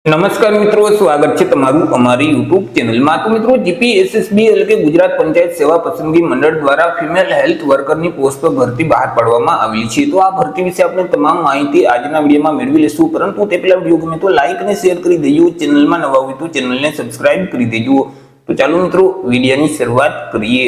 નમસ્કાર મિત્રો, સ્વાગત છે તમારું અમારી યુટ્યુબ ચેનલમાં। તો મિત્રો, જીપીએસએસબી એટલે કે ગુજરાત પંચાયત સેવા પસંદગી મંડળ દ્વારા ફિમેલ હેલ્થ વર્કરની પોસ્ટ પર ભરતી બહાર પાડવામાં આવેલી છે। તો આ ભરતી વિશે આપણે તમામ માહિતી આજના વિડીયોમાં મેળવી લેશું, પરંતુ તે પહેલા વિડીયો ગમે તો લાઈક અને શેર કરી દેજો, ચેનલમાં નવા હોય તો ચેનલને સબસ્ક્રાઇબ કરી દેજો। તો ચાલો મિત્રો, વિડીયોની શરૂઆત કરીએ।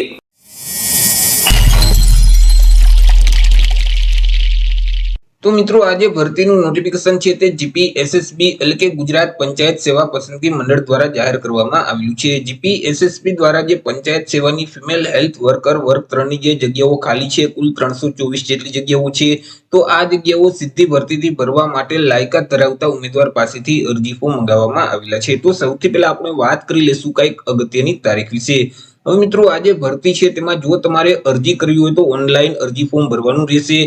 તો મિત્રો, આજે ભરતીનું નોટિફિકેશન છે તે જીપીએસએસબી એટલે કે ગુજરાત પંચાયત સેવા પસંદગી મંડળ દ્વારા જાહેર કરવામાં આવ્યું છે। જીપીએસએસબી દ્વારા જે પંચાયત સેવાની ફિમેલ હેલ્થ વર્કર વર્ગ 3 ની જે જગ્યાઓ ખાલી છે, કુલ 324 જેટલી જગ્યાઓ છે। તો આ જગ્યાઓ સીધી ભરતીથી ભરવા માટે લાયકાત ધરાવતા ઉમેદવાર પાસેથી અરજી ફોર્મ મંગાવવામાં આવેલા છે। તો સૌથી પહેલા આપણે વાત કરી લેશું કંઈક અગત્યની તારીખ વિશે। હવે મિત્રો, આ જે ભરતી છે તેમાં જો તમારે અરજી કરવી હોય તો ઓનલાઈન અરજી ફોર્મ ભરવાનું રહેશે।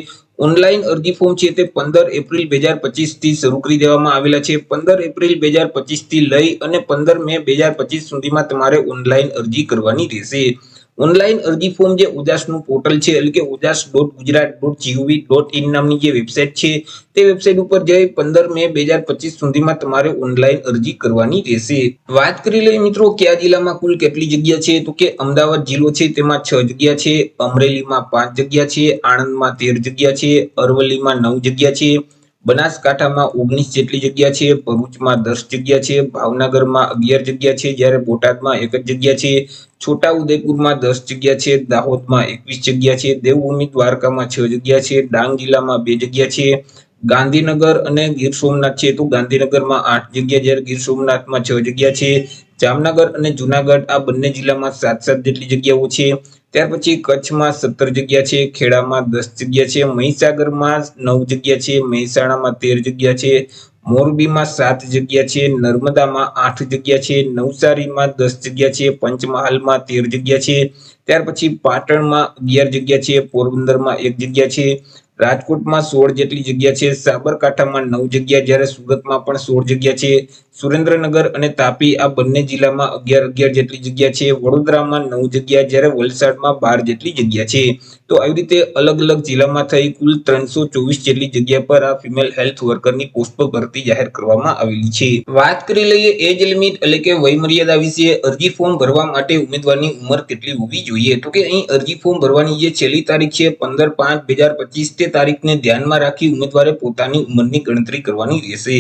ઓનલાઈન અરજી ફોર્મ છે તે 15 એપ્રિલ 2025 થી શરૂ કરી દેવામાં આવેલા છે। 15 એપ્રિલ 2025 થી લઈ અને 15 મે 2025 સુધીમાં તમારે ઓનલાઈન અરજી કરવાની રહેશે। ઓનલાઈન અરજી ફોર્મ જે ઉજાસનું પોર્ટલ છે એટલે કે ujas.gujarat.gov.in નામની જે વેબસાઇટ છે તે વેબસાઇટ ઉપર જઈ 15 મે 2025 સુધીમાં તમારે ઓનલાઈન અરજી કરવાની રહેશે। વાત કરી લઈએ મિત્રો, કયા જિલ્લામાં કુલ કેટલી જગ્યા છે, તો કે અમદાવાદ જિલ્લો છે તેમાં 6 જગ્યા છે, અમરેલીમાં 5 જગ્યા છે, આણંદમાં 13 જગ્યા છે, અરવલ્લીમાં 9 જગ્યા છે, બનાસકાંઠામાં 19 જેટલી જગ્યા છે, ભરૂચમાં 10 જગ્યા છે, ભાવનગરમાં 11 જગ્યા છે, જ્યારે બોટાદમાં 1 જ જગ્યા છે, છોટાઉદેપુરમાં 10 જગ્યા છે, દાહોદમાં 21 જગ્યા છે, દેવભૂમિ દ્વારકામાં 6 જગ્યા છે, ડાંગ જિલ્લામાં 2 જગ્યા છે, ગાંધીનગર અને ગીર સોમનાથ છે તો ગાંધીનગરમાં 8 જગ્યા, જ્યારે ગીર સોમનાથમાં 6 જગ્યા છે, જામનગર અને જુનાગઢ આ બંને જિલ્લામાં 7 જેટલી જગ્યાઓ છે। ત્યાર પછી કચ્છમાં 17 જગ્યા છે, ખેડામાં 10 જગ્યા છે, મહીસાગરમાં 9 જગ્યા છે, મહેસાણામાં 13 જગ્યા છે, મોરબીમાં 7 જગ્યા છે, નર્મદામાં 8 જગ્યા છે, નવસારીમાં 10 જગ્યા છે, પંચમહાલમાં 13 જગ્યા છે, ત્યાર પછી પાટણમાં 11 જગ્યા છે, પોરબંદરમાં 1 જગ્યા છે, રાજકોટમાં 16 જેટલી જગ્યા છે, સાબરકાંઠામાં 9 જગ્યા, જ્યારે સુરતમાં પણ 16 જગ્યા છે, સુરેન્દ્રનગર અને તાપી આ બંને જિલ્લામાં 11 જેટલી જગ્યા છે, વડોદરામાં 9 જગ્યા, જ્યારે વલસાડમાં 12 જેટલી જગ્યા છે। તો આવી રીતે અલગ અલગ જિલ્લામાં થઈ કુલ 324 જેટલી જગ્યા પર આ ફિમેલ હેલ્થ વર્કરની પોસ્ટ પર ભરતી જાહેર કરવામાં આવેલી છે। વાત કરી લઈએ એજ લિમિટ એટલે કે વયમર્યાદા વિશે। અરજી ફોર્મ ભરવા માટે ઉમેદવારની ઉંમર કેટલી હોવી જોઈએ, તો કે અહીં અરજી ફોર્મ ભરવાની જે છેલ્લી તારીખ છે 15/5/2025 તે તારીખને ધ્યાનમાં રાખી ઉમેદવારે પોતાની ઉંમરની ગણતરી કરવાની રહેશે।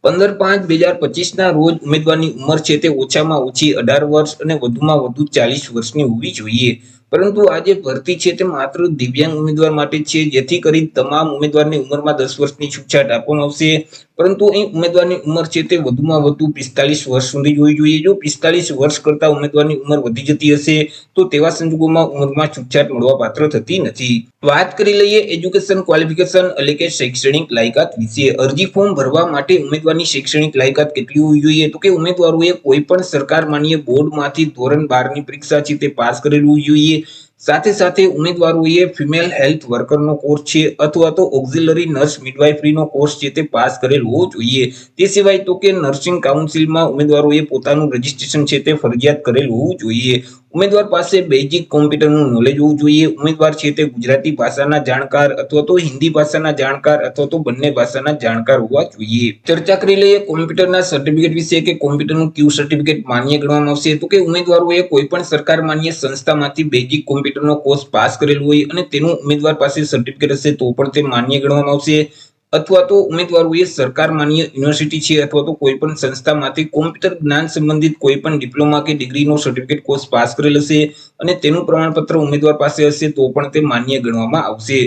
15/5/2025 ના રોજ ઉમેદવારની ઉંમર છે તે ઓછામાં ઓછી 18 વર્ષ અને વધુમાં વધુ 40 વર્ષની હોવી જોઈએ। પરંતુ આ જે ભરતી છે તે માત્ર દિવ્યાંગ ઉમેદવાર માટે છે, જેથી કરી તમામ ઉમેદવારની ઉંમરમાં 10 વર્ષની છૂટછાટ આપવામાં આવશે। પરંતુ અહીં ઉમેદવારની ઉંમર છે તે વધુમાં વધુ 45 વર્ષ સુધી હોવી જોઈએ। જો 45 વર્ષ કરતા ઉમેદવારની ઉંમર વધી જતી હશે તો તેવા સંજોગોમાં ઉંમરમાં છૂટછાટ મળવા પાત્ર થતી નથી। વાત કરી લઈએ એજ્યુકેશન ક્વોલિફિકેશન એટલે કે શૈક્ષણિક લાયકાત વિશે। અરજી ફોર્મ ભરવા માટે ઉમેદવારની શૈક્ષણિક લાયકાત કેટલી હોવી જોઈએ, તો કે ઉમેદવારોએ કોઈ પણ સરકાર માન્ય બોર્ડમાંથી ધોરણ 12 ની પરીક્ષા છે તે પાસ કરેલું હોવું જોઈએ। સાથે સાથે ઉમેદવારોએ ફિમેલ હેલ્થ વર્કરનો કોર્સ છે અથવા તો ઓક્ઝિલરી નર્સ મિડવાઇફરીનો કોર્સ છે તે પાસ કરેલ હોવો જોઈએ। તે સિવાય તો કે નર્સિંગ કાઉન્સિલમાં ઉમેદવારોએ પોતાનું રજીસ્ટ્રેશન છે તે ફરજિયાત કરેલ હોવું જોઈએ। ઉમેદવાર પાસે બેઝિક કોમ્પ્યુટરનું નોલેજ હોવું જોઈએ। ઉમેદવાર છે તે ગુજરાતી ભાષાના જાણકાર અથવા તો હિન્દી ભાષાના જાણકાર અથવા તો બંને ભાષાના જાણકાર હોવા જોઈએ। ચર્ચા કરી લઈએ કોમ્પ્યુટરના સર્ટિફિકેટ વિશે કે કોમ્પ્યુટરનું કયું સર્ટિફિકેટ માન્ય ગણવામાં આવશે, તો કે ઉમેદવારોએ કોઈ પણ સરકાર માન્ય સંસ્થામાંથી બેઝિક કોમ્પ્યુટરનો કોર્સ પાસ કરેલો હોય અને તેનું ઉમેદવાર પાસે સર્ટિફિકેટ હશે તો પણ તે માન્ય ગણવામાં આવશે। અથવા તો ઉમેદવારોએ સરકાર માન્ય યુનિવર્સિટી છે અથવા તો કોઈ પણ સંસ્થામાંથી કોમ્પ્યુટર જ્ઞાન સંબંધિત કોઈ પણ ડિપ્લોમા કે ડિગ્રીનો સર્ટિફિકેટ કોર્સ પાસ કરેલ હશે અને તેનું પ્રમાણપત્ર ઉમેદવાર પાસે હશે તો પણ તે માન્ય ગણવામાં આવશે।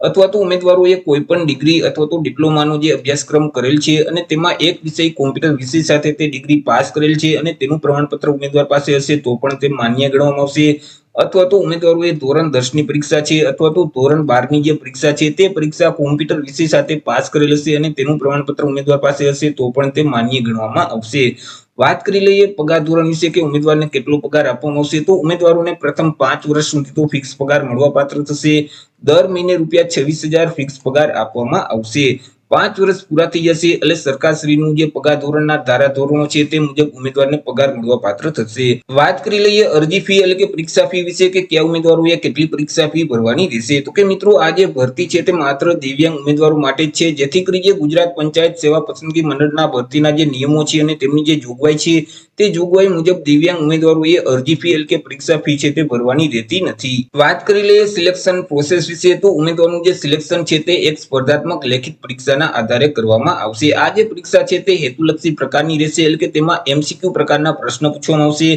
અથવા તો ઉમેદવારોએ કોઈ પણ ડિગ્રી અથવા તો ડિપ્લોમાનો જે અભ્યાસક્રમ કરેલ છે અને તેમાં એક વિષય કોમ્પ્યુટર વિષય સાથે તે ડિગ્રી પાસ કરેલ છે અને તેનું પ્રમાણપત્ર ઉમેદવાર પાસે હશે તો પણ તે માન્ય ગણવામાં આવશે। અથવા તો ઉમેદવારોએ ધોરણ 10 ની પરીક્ષા છે અથવા તો ધોરણ 12 ની જે પરીક્ષા છે તે પરીક્ષા કોમ્પ્યુટર વિષય સાથે પાસ કરેલ હશે અને તેનું પ્રમાણપત્ર ઉમેદવાર પાસે હશે તો પણ તે માન્ય ગણવામાં આવશે। વાત કરી લઈએ પગાર ધોરણ વિશે કે ઉમેદવારને કેટલો પગાર આપવામાં આવશે, તો ઉમેદવારોને પ્રથમ 5 વર્ષ સુધી તો ફિક્સ પગાર મળવા પાત્ર થશે। દર મહિને રૂપિયા 26,000 ફિક્સ પગાર આપવામાં આવશે। 5 વર્ષ પૂરા થઈ જશે એટલે સરકારશ્રીનું જે પગાર ધોરણના ધારાધોરણો છે તે મુજબ ઉમેદવારને પગાર મળવા પાત્ર થશે. વાત કરી લઈએ અરજી ફી એટલે કે પરીક્ષા ફી વિશે કે કયા ઉમેદવારોએ કેટલી પરીક્ષા ફી ભરવાની રહેશે. તો કે મિત્રો આ જે ભરતી છે તે માત્ર દિવ્યાંગ ઉમેદવારો માટે જ છે, જેથી કરી જે ગુજરાત પંચાયત સેવા પસંદગી મંડળના ભરતીના જે નિયમો છે અને તેમની જે જોગવાઈ છે તે જોગવાઈ મુજબ દિવ્યાંગ ઉમેદવારોએ અરજી ફી એટલે કે પરીક્ષા ફી છે તે ભરવાની રહેતી નથી. વાત કરી લઈએ સિલેક્શન પ્રોસેસ વિશે. તો ઉમેદવારનું જે સિલેક્શન છે તે એક સ્પર્ધાત્મક લેખિત પરીક્ષાના આધારે કરવામાં આવશે. આ જે પરીક્ષા છે તે હેતુલક્ષી પ્રકારની રહેશે એટલે કે તેમાં MCQ પ્રકારના પ્રશ્ન પૂછવામાં આવશે.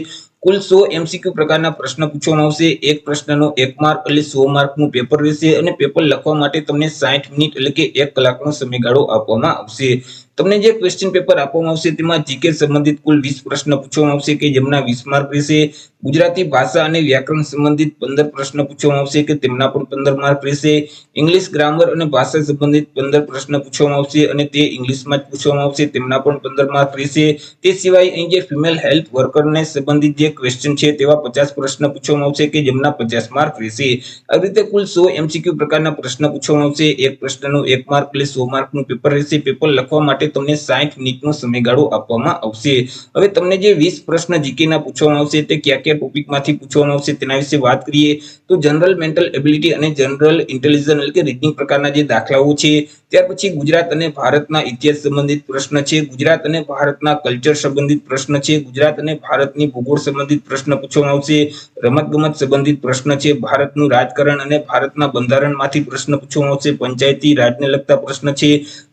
કુલ 100 MCQ પ્રકારના પ્રશ્ન પૂછવામાં આવશે. એક પ્રશ્નનો 1 માર્ક એટલે 100 માર્કનું પેપર રહેશે અને પેપર લખવા માટે તમને 60 મિનિટ એટલે કે 1 કલાકનો સમયગાળો આપવામાં આવશે. તમને જે ક્વેશ્ચન પેપર આપવામાં આવશે તેમાં જીકે સંબંધિત કુલ 20 પ્રશ્ન પૂછવામાં આવશે કે જેમના 20 માર્ક રહેશે. ગુજરાતી ભાષા અને વ્યાકરણ સંબંધિત 15 પ્રશ્ન પૂછવામાં આવશે કે તેમના પણ 15 માર્ક રહેશે. ઇંગ્લિશ ગ્રામર અને ભાષા સંબંધિત 15 પ્રશ્ન પૂછવામાં આવશે અને તે ઇંગ્લિશમાં જ પૂછવામાં આવશે, તેમના પણ 15 માર્ક રહેશે. તે સિવાય અહીં જે ફિમેલ હેલ્થ વર્કરને સંબંધિત જે ક્વેશ્ચન છે તેવા 50 પ્રશ્ન પૂછવામાં આવશે કે જેમના 50 માર્ક રહેશે. આવી રીતે કુલ 100 MCQ પ્રકારના પ્રશ્ન પૂછવામાં આવશે. એક પ્રશ્નનો 1 માર્ક એટલે 100 માર્કનું પેપર રહેશે. પેપર લખવા માટે તમને 60 મિનિટનો સમયગાળો આપવામાં આવશે. હવે તમને જે 20 પ્રશ્ન જીકેના પૂછવામાં આવશે તે કયા કયા ટોપિકમાંથી પૂછવામાં આવશે તેના વિશે વાત કરીએ તો જનરલ મેન્ટલ એબિલિટી અને જનરલ ઇન્ટેલિજન્સ એટલે કે રીડિંગ પ્રકારના જે દાખલાઓ છે, ત્યાર પછી ગુજરાત અને ભારતના ઇતિહાસ સંબંધિત પ્રશ્ન છે, ગુજરાત અને ભારતના કલ્ચર સંબંધિત પ્રશ્ન છે, ગુજરાત અને ભારતની ભૂગોળ સંબંધિત પ્રશ્ન પૂછવામાં આવશે, રમતગમત સંબંધિત પ્રશ્ન છે, ભારતનું રાજકારણ અને ભારતના બંધારણમાંથી પ્રશ્ન પૂછવામાં આવશે, પંચાયતી રાજને લગતા પ્રશ્ન છે,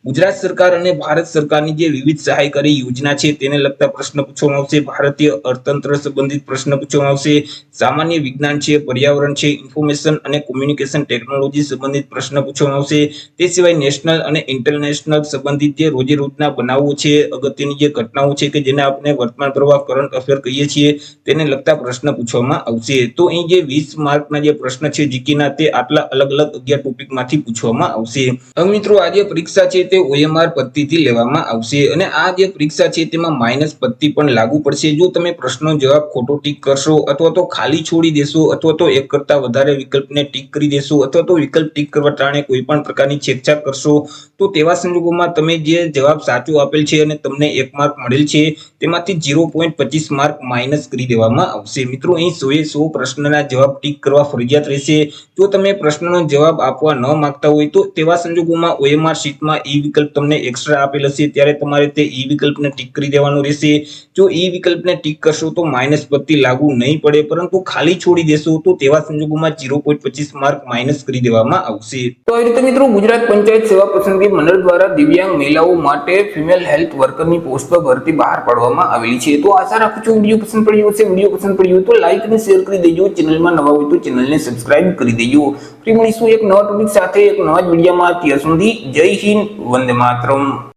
ગુજરાત સરકાર અને ભારત સરકારની જે વિવિધ સહાયકારી યોજના છે તેને લગતા પ્રશ્ન પૂછવામાં આવશે, ભારતીય અર્થતંત્ર સંબંધિત પ્રશ્ન પૂછવામાં આવશે, સામાન્ય વિજ્ઞાન છે, પર્યાવરણ છે, ઇન્ફોર્મેશન અને કોમ્યુનિકેશન ટેકનોલોજી સંબંધિત પ્રશ્ન પૂછવામાં આવશે. તે સિવાય નેશનલ અને ઇન્ટરનેશનલ સંબંધિત જે રોજે રોજના બનાવો છે, અગત્યની જે ઘટનાઓ છે કે જેને આપણે વર્તમાન પ્રવાહ કરંટ અફેર કહીએ છીએ તેને લગતા પ્રશ્ન પૂછવામાં આવશે. તો અહીં જે 20 માર્કના જે પ્રશ્ન છે જીકેના તે આટલા અલગ અલગ 11 ટોપિકમાંથી પૂછવામાં આવશે. હવે મિત્રો આ જે પરીક્ષા છે તે OMR પદ્ધતિથી લેવામાં આવશે અને આ જે પરીક્ષા છે તેમાં માઇનસ પદ્ધતિ પણ લાગુ પડશે. જો તમે પ્રશ્નનો જવાબ ખોટો ટીક કરશો અથવા તો ખાલી છોડી દેશો અથવા તો એક કરતા વધારે વિકલ્પને ટીક કરી દેશો અથવા તો વિકલ્પ ટીક કરવા ટાણે કોઈ પણ પ્રકારની છેકછાક કરશો તો તેવા સંજોગોમાં તમે જે જવાબ સાચો આપેલ છે અને તમને 1 માર્ક મળેલ છે તેમાંથી 0.25 માર્ક માઇનસ કરી દેવામાં આવશે. મિત્રો અહીં 100 પ્રશ્નના જવાબ ટીક કરવા ફરજિયાત રહેશે. જો તમે પ્રશ્નનો જવાબ આપવા ન માંગતા હોય તો તેવા સંજોગોમાં OMR શીટમાં ઈ વિકલ્પ તમને એક્સ્ટ્રા આપેલ હશે ત્યારે તમારે તે ઈ વિકલ્પને ટીક કરી દેવાનું રહેશે. જો ઈ વિકલ્પને ટીક કરશો તો માઇનસ પદ્ધતિ લાગુ નહીં પડે, પરંતુ ખાલી છોડી દેશો તો તેવા સંજોગોમાં 0.25 માર્ક માઇનસ કરી દેવામાં આવશે. તો આ રીતે મિત્રો ગુજરાત પંચાયત સેવા પસંદગી મંડળ દ્વારા દિવ્યાંગ મહિલાઓ માટે ફિમેલ હેલ્થ વર્કરની પોસ્ટ પર ભરતી બહાર પાડવામાં આવેલી છે. તો આશા રાખું છું વિડીયો પસંદ પડ્યો હશે. વિડીયો પસંદ પડ્યો તો લાઈક અને શેર કરી દેજો. ચેનલમાં નવા હોય તો ચેનલને સબસ્ક્રાઇબ કરી દેજો. ફરી મળીશું એક નવા ટોપિક સાથે એક નવા જ વિડીયોમાં. ત્યાં સુધી જય હિન્દ, વંદે માતરમ.